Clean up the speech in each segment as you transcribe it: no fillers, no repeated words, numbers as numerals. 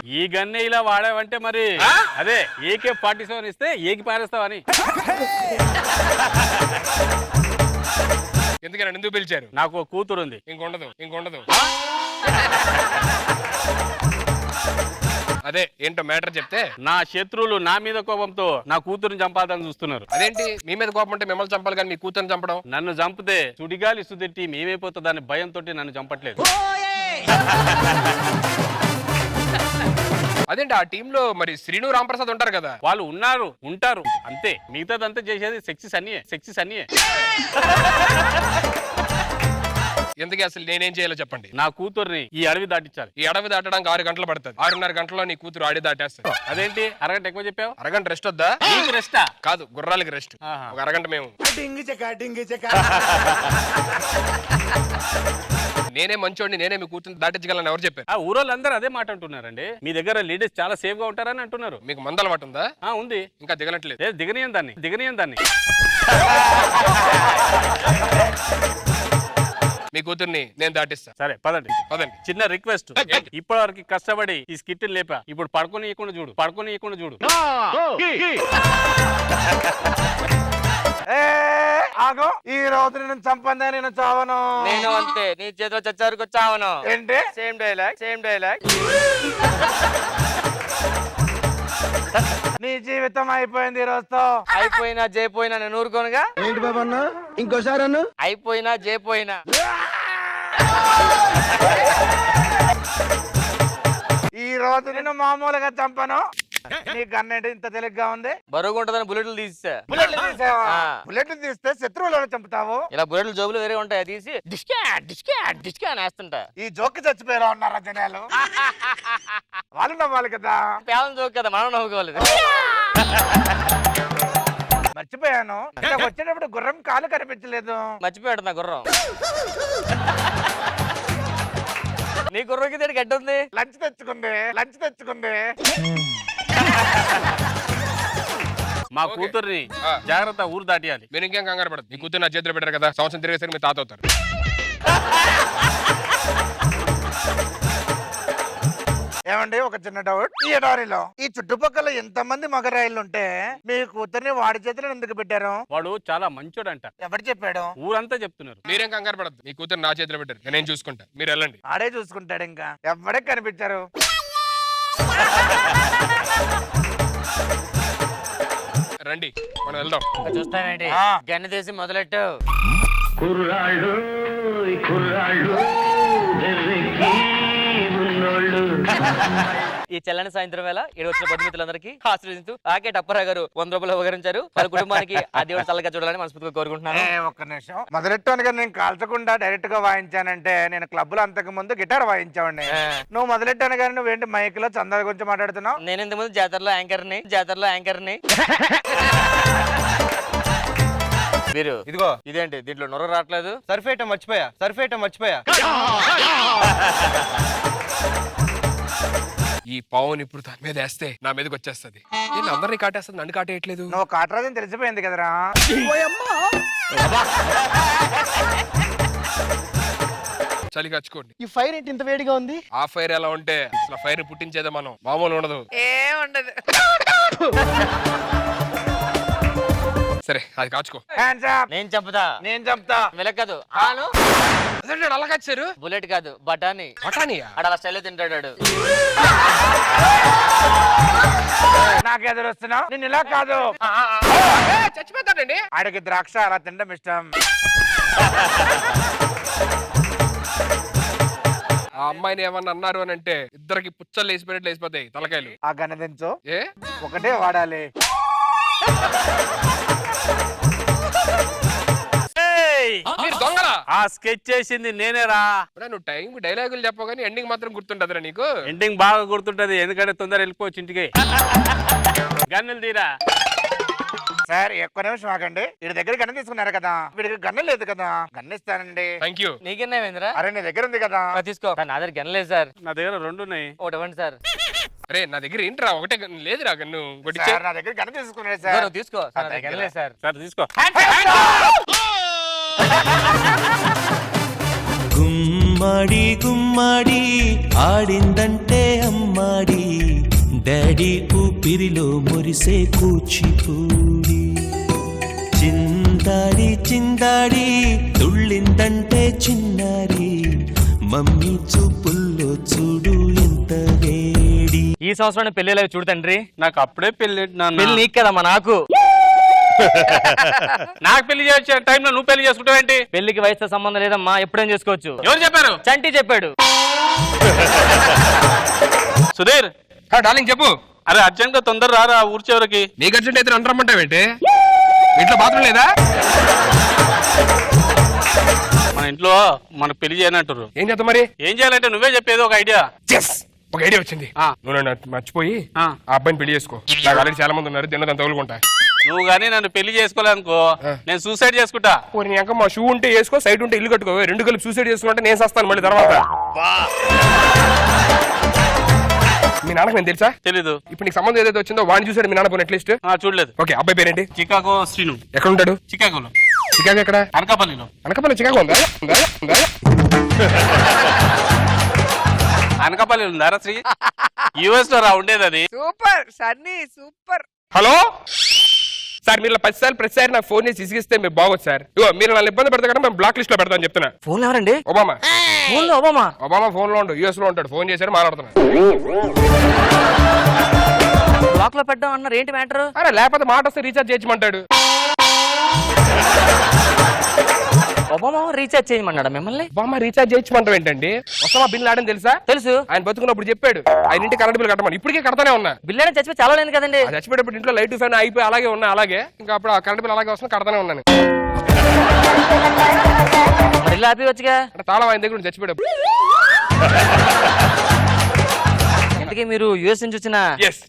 ఈ గన్నే ఇలా వాడావంటే మరి అదే AK-47 ఇస్తే ఏకి పారేస్తావని. ఎందుకని ఎందుకు పిలిచారు? నాకు కూతురు ఉంది. ఇంకొండదు. అదే ఏంటో మ్యాటర్ చెప్తే. నా శత్రువులు నా మీద కోపంతో నా కూతురుని చంపాలని చూస్తున్నారు. అదేంటి మీ మీద కోపం అంటే మిమ్మల్ని చంపాలి కానీ మీ కూతురుని చంపడం? నన్ను చంపితే సుడిగాలి సుదిట్టి మేమైపోతుందని భయంతో నన్ను చంపట్లేదు. అదేంటి ఆ టీంలో మరి శ్రీను రాంప్రసాద్ ఉంటారు కదా? వాళ్ళు ఉంటారు అంతే. మిగతాదంతా చేసేది సెక్సీస్ అన్నియే. ఎందుకు అసలు నేనేం చేయాలో చెప్పండి. నా కూతుర్ని ఈ అడవి దాటించాలి. ఈ అడవి దాటడానికి 6 గంటలు పడుతుంది. 6:30 గంటల్లో నీ కూతురు ఆడి దాటేస్తుంది. అదేంటి అరగంట ఎక్కువ చెప్పావు? అరగంట రెస్ట్ వద్దా? నీకు రెస్టా? కాదు, గుర్రాలకి రెస్ట్. ఒక అరగంట మేము నేనే మంచోడిని, నేనే మీ కూతురు దాటించగలను ఎవరు చెప్పారు? ఆ ఊరోళ్ళందరూ అదే మాట అంటున్నారండి. మీ దగ్గర లేడీస్ చాలా సేఫ్ గా ఉంటారని అంటున్నారు. మీకు మందల మాట ఉందా? ఉంది. ఇంకా దిగనట్లేదు. దిగనీయం దాన్ని. మీ కూతుర్ని నేను దాటిస్తా. సరే పదండి. చిన్న రిక్వెస్ట్, ఇప్పటి వరకు కష్టపడి ఈ స్కిట్ లేపా, ఇప్పుడు పడుకొని ఇవ్వకుండా చూడు. ఆగో, ఈ రోజు నేను చంపందా నేను చావను. నేను అంతే, నీ చేతిలో చచ్చారుకు చావను. ఏంటి? Same dialogue. నీ జీవితం అయిపోయింది ఈ రోజుతో. అయిపోయినా జైపోయినా నేను ఊరుకోనుగా. ఏంటి బాబా అన్న? ఇంకోసారి అన్న. అయిపోయినా జైపోయినా ఈ రోజు నేను మామూలుగా చంపను. నీ గన్నేంటి ఇంత తెలిగ్గా ఉంది? బరువుగా ఉంటదని బుల్లెట్లు తీసా. బుల్లెట్ తీస్తే శత్రువులను చంపుతావు. ఇలా బుల్లెట్లు జోబులు వేరే ఉంటాయి, తీసి డిస్కా అని వేస్తుంటా. ఈ జోక్కి చచ్చిపోయేలా ఉన్నారా జనాలు? వాళ్ళు నవ్వాలి కదా. పేదం జోక్ కదా, మనం నవ్వుకోలేదు. మర్చిపోయాను, వచ్చేటప్పుడు గుర్రం కాలు కనిపించలేదు. మర్చిపోయాడు నా గుర్రం. నీ గుర్రంకి దేనికి గడ్డ ఉంది? లంచ్ తెచ్చుకుంది. మా కూతుర్ని జాగ్రత్త ఊరు దాటియాలి. మీరు ఇంకేం కంగారు పడదు. మీ కూతురు నా చేతిలో పెట్టారు కదా, సంవత్సరం తిరిగేసరికి మీ తాత అవుతారు. ఏమండి, ఒక చిన్న డౌట్. ఈ ఎడారిలో ఈ చుట్టుపక్కల ఎంతమంది మగరాయిలు ఉంటే మీ కూతుర్ని వాడి చేతిలో ఎందుకు పెట్టారు? వాడు చాలా మంచోడంట. ఎవరు చెప్పాడు? ఊరంతా చెప్తున్నారు. మీరేం కంగారు పడద్దు. మీ కూతురు నా చేతిలో పెట్టారు, నేను చూసుకుంటా, మీరు వెళ్ళండి. ఆడే చూసుకుంటాడు. ఇంకా ఎవడే కనిపించారు? రండి, మనం వెళ్దాం. చూస్తానండి, గన్ను తీసి మొదలెట్టు. ఈ చల్లని సాయంత్రం వేళ ఇక్కడ వచ్చిన బంధుమిత్రులందరికీ ఆశీర్వదిస్తూ ఆకే టప్పరా గారు 100 రూపాయలు ఉపకరించారు. వాళ్ళ కుటుంబానికి ఆ దేవుడు చల్లగా చూడాలని మనస్ఫూర్తిగా కోరుకుంటున్నాను. ఒక్క నిమిషం, మొదలెట్టాను నేను కాల్చకుండా డైరెక్ట్ గా వాయించానంటే నేను క్లబ్ లో అంతకు ముందు గిటార్ వాయించావండి. నువ్వు మొదలెట్టాను కానీ నువ్వేంటి మైక్ లో చందాల గురించి మాట్లాడుతున్నావు? నేను ఇంతకు ముందు జాతరలో యాంకర్ని. మీరు ఇదిగో ఇదేంటి దీంట్లో నొర రావట్లేదు? సర్ఫేట మర్చిపోయా. ఈ పావుని ఇప్పుడు దాని మీద వేస్తే నా మీదకి వచ్చేస్తుంది. నేను అందరినీ కాటేస్తుంది, నన్ను కాటేయట్లేదు. నువ్వు కాటరాజని తెలిసిపోయింది కదరా. చలి కచ్చుకోండి. ఈ ఫైర్ ఏంటి ఇంత వేడిగా ఉంది? ఆ ఫైర్ ఎలా ఉంటే అసలు ఫైర్ పుట్టించేదే మనం, మామూలు ఉండదు. ఏముండదు. సరే అది కాచుకో. నేను చంపుతా. వెలకదు అలా కాచారు. బుల్లెట్ కాదు, బఠానీ. అలా స్టైల్లో తింటాడు. నాకు ఎదురొస్తున్నావు? నేను ఇలా కాదు. చచ్చిపోతాడండి. ఆడికి ద్రాక్ష అలా తినడం ఇష్టం. ఆ అమ్మాయిని ఏమన్నా అన్నారు అని అంటే ఇద్దరికి పుచ్చలు వేసిపోతాయి తలకాయలు. ఆ గన్న దించు. ఏ ఒకటే వాడాలి. మీరు దొంగలా? ఆ స్కెచ్ చేసింది నేనేరా. నువ్వు టైం డైలాగులు చెప్పగానే ఎండింగ్ మాత్రం గుర్తుంటదిరా నీకు? ఎండింగ్ బాగా గుర్తుంటది, ఎందుకంటే తొందర వెళ్ళిపోవచ్చు ఇంటికి. గన్నులు తీరా. సార్ ఎక్కువ నిమిషం ఆగండి. వీడి దగ్గర గన్ను తీసుకున్నారు కదా, వీడికి గన్ను లేదు కదా. గన్ను ఇస్తానండి. Thank you. నీకెన్నేమైందిరా? అరే నీ దగ్గర ఉంది కదా, తీసుకో. నా దగ్గర గన్ లేదు సార్. నా దగ్గర 2 ఉన్నాయి. ఒకటి ఇవ్వండి సార్. అరే నా దగ్గర ఏంట్రా, ఒకటే లేదురా గన్ను. నా దగ్గర గన్ను తీసుకున్నాడు సార్. తీసుకో. గన్ లేదు సార్. సార్ తీసుకో. గుమ్మడి ఆడిందంటే అమ్మాడి. వేడి ఊపిరిలో మురిసే కూచిపూడి చిందాడి చిందాడి తుళ్ళిందంటే చిన్నారి మమ్మీ చూపుల్లో చూడు ఎంత వేడి. ఈ సంవత్సరం పెళ్లి చూడు తండ్రి. నాకు అప్పుడే పెళ్లి నాన్న. పెళ్లి నీకు కదమ్మా, నాకు. నాకు పెళ్లి చేసే టైంలో నువ్వు పెళ్లి చేసుకుంటావేంటి? పెళ్లికి వయసుతో సంబంధం లేదమ్మా, ఎప్పుడైనా చేసుకోవచ్చు. ఎవరు చెప్పారు? చంటి చెప్పాడు. సుధీర్ డార్లింగ్ చెప్పు. అరే అర్జెంట్ గా తొందర రారా ఊరి చివరికి. నీకు అర్జెంట్ అయితే నన్ను రమ్మంటావేంటి? ఇంట్లో బాత్రూమ్ లేదా? మన ఇంట్లో మనకు పెళ్లి చేయనంటారు. ఏం చేద్దాం మరి? ఏం చేయాలంటే నువ్వే చెప్పేది ఒక ఐడియా. ఒక ఐడియా వచ్చింది. నువ్వు నన్ను మర్చిపోయి ఆ అబ్బాయిని పెళ్లి చేసుకో. నాకు ఆల్రెడీ చాలా మంది ఉన్నారు, తిన్నదని తగులుకుంటా. నువ్వు గానీ నన్ను పెళ్లి చేసుకోలేదనుకో నేను సూసైడ్ చేసుకుంటా. ఇంకా మా షూ ఉంటే వేసుకో, సైడ్ ఉంటే ఇల్లు కట్టుకో. రెండు కలిపి సూసైడ్ చేసుకుంటే నేను సస్తాను మళ్ళీ తర్వాత. మీ నాన్నకు నేను తెలుసా? తెలీదు. ఇప్పుడు నీకు సంబంధం ఏదైతే వచ్చిందో వాడిని చూసాడు మీ నాన్న పోయిన అట్లీస్ట్. చూడలేదు. ఓకే, అబ్బాయి పేరేంటి? చికాగో శ్రీను. ఎక్కడ ఉంటాడు? చికాగోలో. చికాగో ఎక్కడ? అనకాపల్లిలో. అనకాపల్లి చికాగో ఉందా? అనకాపల్లి ఉందారా శ్రీ? యుఎస్ లో రా ఉండేది అది. Super Sunny super. Hello sir, మీరు 10 సార్లు ప్రతిసారి నాకు ఫోన్ చేసి ఇసిగిస్తే మీరు బాగోదు సార్. ఇగో మీరు నన్ను ఇబ్బంది పెడతా కదా, మేము బ్లాక్ లిస్ట్ లో పెడతాను చెప్తున్నా. ఫోన్ ఎవరండి? ఒబామా. ఫోన్ లో ఒబామా? ఒబామా ఫోన్ లో ఉండు, యుఎస్ లో ఉంటాడు. ఫోన్ చేశారు, మాట్లాడుతున్నాడు. బ్లాక్ లో పెట్టడం అన్నారు, ఏంటి మ్యాటర్? అరే లేకపోతే మాట వస్తే రీఛార్జ్ చేయమంటాడు. ఒబామా రీఛార్జ్ చేయమన్నాడా మిమ్మల్ని? ఒబామా రీఛార్జ్ చేయమంటావు ఏంటండి? వస్తామా బిల్ ఆడని తెలుసా? తెలుసు. ఆయన బతుకున్నప్పుడు చెప్పాడు ఆయన ఇంటి కరెంట్ బిల్ కట్టమని. ఇప్పటికే కడతానే ఉన్నా. బిల్ అనేది చచ్చిపోయి చాలా లేదు కదండి. చచ్చిపోయేటప్పుడు ఇంట్లో లైట్ ఫ్యాన్ అయిపోయి అలాగే ఉన్నా, అలాగే ఇంకా అప్పుడు ఆ కరెంట్ బిల్ అలాగే వస్తున్నా, కడతానే ఉన్నాను. మరి ఇలా ఆపివచ్చుగా. అంటే తాళం ఆయన దగ్గర చచ్చిపోయేటప్పుడు. ఇంతకీ మీరు యుఎస్ నుంచి వచ్చిన?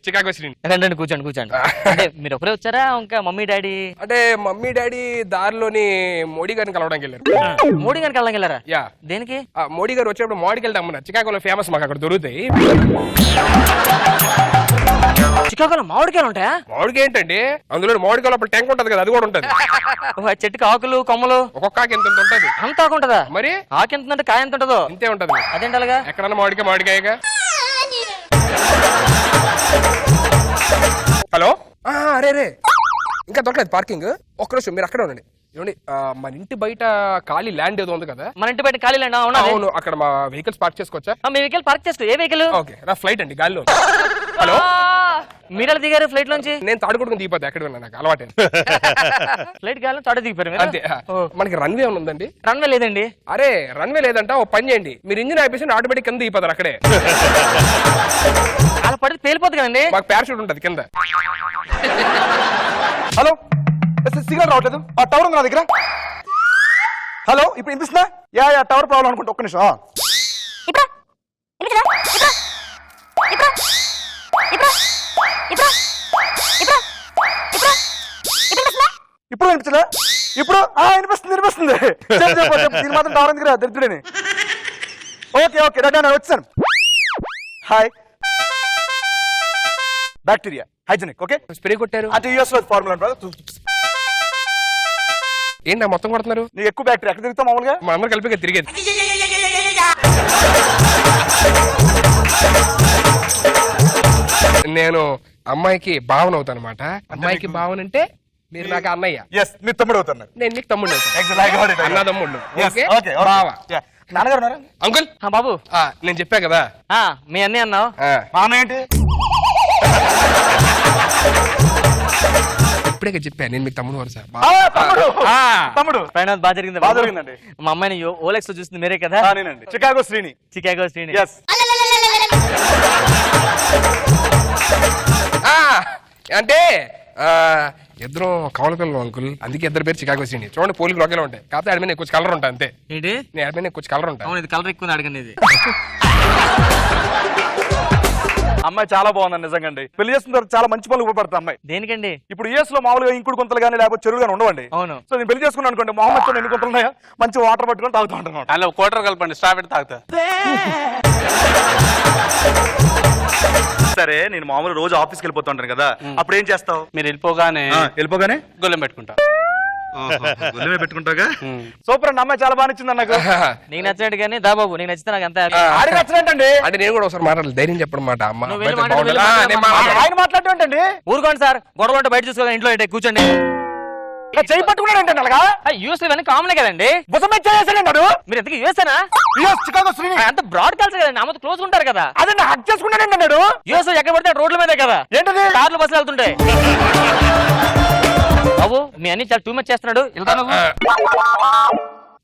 చికాగో శ్రీని. రండి కూర్చోండి కూర్చోండి. అంటే మీరు ఒకరే వచ్చారా ఇంకా మమ్మీ డాడీ? అంటే మమ్మీ డాడీ దారిలోని మోడీ గారిని కలవడానికి వెళ్ళారు. మోడీ గారికి వెళ్ళడానికి వెళ్ళారా? యా. దేనికి? మోడీ గారు వచ్చేప్పుడు మామిడికి వెళ్తాం అమ్మన్నారు. చికాగోలో ఫేమస్, మాకు అక్కడ దొరుకుతాయి. చికాగోలో మామిడికాయలు ఉంటాయా? మామిడికాయ ఏంటండి, అందులో మామిడికాయలు అప్పుడు ట్యాంక్ ఉంటది కదా, అది కూడా ఉంటది. చెట్టుకి ఆకులు కొమ్మలు ఒక్కొక్క ఆకు ఎంత ఉంటది. అంత ఆకు ఉంటదా? మరి ఆకు ఎంత ఉంటే కాయ ఎంత ఉంటదో ఇంతే ఉంటది. అదేంటి అలాగా? ఎక్కడన్నా మామిడికాయగా. హలో, అరే ఇంకా దొరకలేదు పార్కింగ్. ఒక్క నిమిషం మీరు అక్కడే ఉండండి. ఏమండి, మన ఇంటి బయట ఖాళీ ల్యాండ్ ఏదో ఉంది కదా? మన ఇంటి బయట ఖాళీ ల్యాండ్? అవును. అక్కడ మా వెహికల్స్ పార్క్ చేసుకోవచ్చా? మీ వెహికల్ పార్క్ చేసుకో. ఏ వెహికల్? ఓకే, నా ఫ్లైట్ అండి, గాల్లో. హలో, మీరు దిగారు ఫ్లైట్ లోంచి? నేను తాడుకుంటుని దిగిపోతా, ఎక్కడ ఉన్నా నాకు అలవాటే. ఫ్లైట్ గాల్లో తాడు దిగిపోయారు అంతే. మనకి రన్వే ఉందండి? రన్వే లేదండి. అరే రన్వే లేదంట, ఓ పని చేయండి, మీరు ఇంజిన్ ఆపేసి ఆటోమేటిక్ కింద దిగిపోతారు అక్కడే. అలా పడితే పేలిపోతుంది కదండి. మాకు పారాషూట్ ఉంటది కింద. హలో, సిగ్నల్ రావట్లేదు. ఆ టవర్ ఉంది నా దగ్గర. హలో, ఇప్పుడు వినిపిస్తుందా? యా టవర్ ప్రాబ్లం అనుకుంటా. ఒక్క నిమిషం. ఇప్పుడు వినిపించదా? ఇప్పుడు వినిపిస్తుంది. దీని మాత్రం టవర్ ఎందుకు రా దరిద్రుడని. ఓకే రెడీ నేను వచ్చాను. Hi. Bacteria hygienic. Okay, spray కొట్టారు అంటే యూఎస్ లో ఫార్ములా. ఏంటి మొత్తం కొడుతున్నారు? నీకు ఎక్కువ బ్యాక్టీరియా ఎక్కడ తిరుగుతావు మామూలుగా? మా అందరు కలిపి తిరిగేది. నేను అమ్మాయికి భావన అవుతాను అనమాట. అమ్మాయికి భావన అంటే మీరు నాకు అన్నయ్య. మీ తమ్ముడు అవుతాను. నేను నీకు తమ్ముడు అవుతాను. అన్న తమ్ముళ్ళు. బావ. నాన్నగారు ఉన్నారా? అంకుల్. బాబు నేను చెప్పా కదా మీ అన్నయ్య అన్నావు. మా అన్న ఏంటి? ఇప్పుడే చెప్పా నేను మీకు తమ్ముడు వరు సార్. తమ్ముడు ప్రయాణం బాగా జరిగింది. బాగా జరిగిందండి. మా అమ్మాయిని ఓలెక్స్ లో చూస్తుంది మీరే కదా? నేనండి. చికాగో శ్రీని. చికాగో శ్రీని. అంటే ఇద్దరు కవల పిల్లలు అంకుల్, అందుకే ఇద్దరు పేరు చికాగో శ్రీని. చూడండి పోలికలు ఒకేలా ఉంటాయి, కాకపోతే ఆడి మీద కొంచెం కలర్ ఉంటాయి అంతే. ఏంటి? నేను ఆడి మీద కొంచెం కలర్ ఉంటాయి. అవును, ఇది కలర్ ఎక్కువ అడగండి. ఇది అమ్మాయి చాలా బాగుందండి నిజంగా. పెళ్లి చేసిన తర్వాత చాలా మంచి పనులు ఉపయోగపడతా అమ్మాయి. దేనికండి? ఇప్పుడు యూఎస్ లో మామూలుగా ఇంకుడు గుంతలు కానీ లేకపోతే చెరువు కానీ ఉండవండి. అవును. సో నేను పెళ్లి చేసుకున్నాను అనుకోండి, మొహమ్మద్ ఎన్ని గుంతలు ఉన్నాయో మంచి వాటర్ పట్టుకొని తాగుతూ ఉంటాను. అలా కోటర్ కలపండి, స్ట్రా పెట్టి తాగుతా. సరే, నేను మామూలు రోజు ఆఫీస్కి వెళ్ళిపోతుంటాను కదా, అప్పుడు ఏం చేస్తావు? మీరు వెళ్ళిపోగానే వెళ్ళిపోగానే గొల్లెం పెట్టుకుంటా. గుళ్ళమే పెట్టుకుంటావుగా సూపర్ అండి, అమ్మాయి చాలా బాగా నచ్చింది నాకు. నీకు నచ్చినట్టు కానీ దా బాబు నీకు నచ్చితే నాకు అంత ఆడికి నచ్చినట్టండి. అంటే నేను కూడా ఒకసారి మాట్లాడాలి, ధైర్యం చెప్పడం మాట అమ్మ నువ్వు వెళ్ళి అబ్బాయితో మాట్లాడు, బాగుండాలి. వెళ్ళి నేను మాట్లాడను. ఆయన మాట్లాడటండి ఊరుకోండి సార్, గొడవలు ఉంటే బయట చూసుకోవాలి, ఇంట్లో ఏంటి కూర్చోండి. చేయి పట్టుకున్నాడంటే అలాగా యూఎస్ ఇవన్నీ కామన్ కదండి. భుజమే చేసేసాడు. మీరు ఎంతకి యూఎస్ఏనా? చికాగో శ్రీని అంత బ్రాడ్ కల్చర్ కదండి, ఆమెతో క్లోజ్ ఉంటారు కదా. అదే హక్ చేసుకున్నాడండి అన్నాడు. యూఎస్ ఎక్కడ పడితే రోడ్ల మీదే కదా, ఏంటది? కార్లు బస్సులు వెళ్తుంటాయి. బాబు మీ అన్ని చాలా టూ మచ్ చేస్తున్నాడు, వెళ్తా నువ్వు.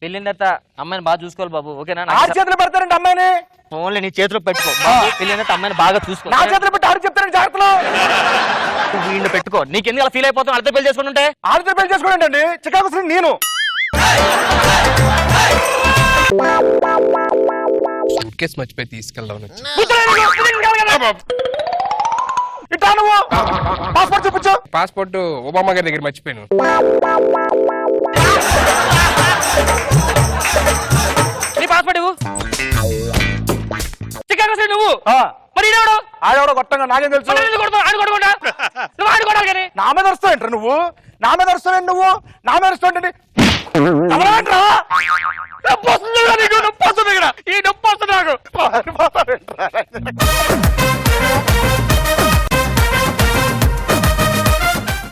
పెళ్ళిన తర్వాత అమ్మాయిని బాగా చూసుకోవాలి బాబు, ఓకేనా? ఆ చేతులు పెడతారండి అమ్మాయిని. ఓన్లీ నీ చేతిలో పెట్టుకో బాబు. పెళ్ళిన తర్వాత అమ్మాయిని బాగా చూసుకో. నా చేతులు పెట్టి ఆడు చెప్తారండి జాగ్రత్తలో. నువ్వు వీడిని పెట్టుకో, నీకెందుకు అలా ఫీల్ అయిపోతావు? అర్థం పెళ్లి చేసుకుంటుంటే ఆడితో పెళ్లి చేసుకోండి. చికాగో శ్రీని నేను. సూట్ కేసు మర్చిపోయి తీసుకెళ్దాం ఇట్టా నువ్వు పాస్పోర్ట్ చూపించు. పాస్పోర్ట్ ఒబామా గారి దగ్గర మర్చిపోయాను. నీ పాస్పోర్ట్ ఇవ్వు. చికాగో సైడ్ నువ్వు మరి ఈడెవడు? ఆడెవడో కొట్టంగా నాకేం తెలుసు. మరి ఎందుకు కొడతావు? ఆడు కొడకుండా నువ్వు ఆడు కొడాలి కానీ. నా మీద వస్తావేంట్రా నువ్వు? నా మీద వస్తావేంటి నువ్వు? నా మీద వస్తావేంటి? నొప్పి వస్తుంది కదా నీకు, నొప్పి వస్తుంది ఇక్కడ, ఈ నొప్పి వస్తుంది నాకు.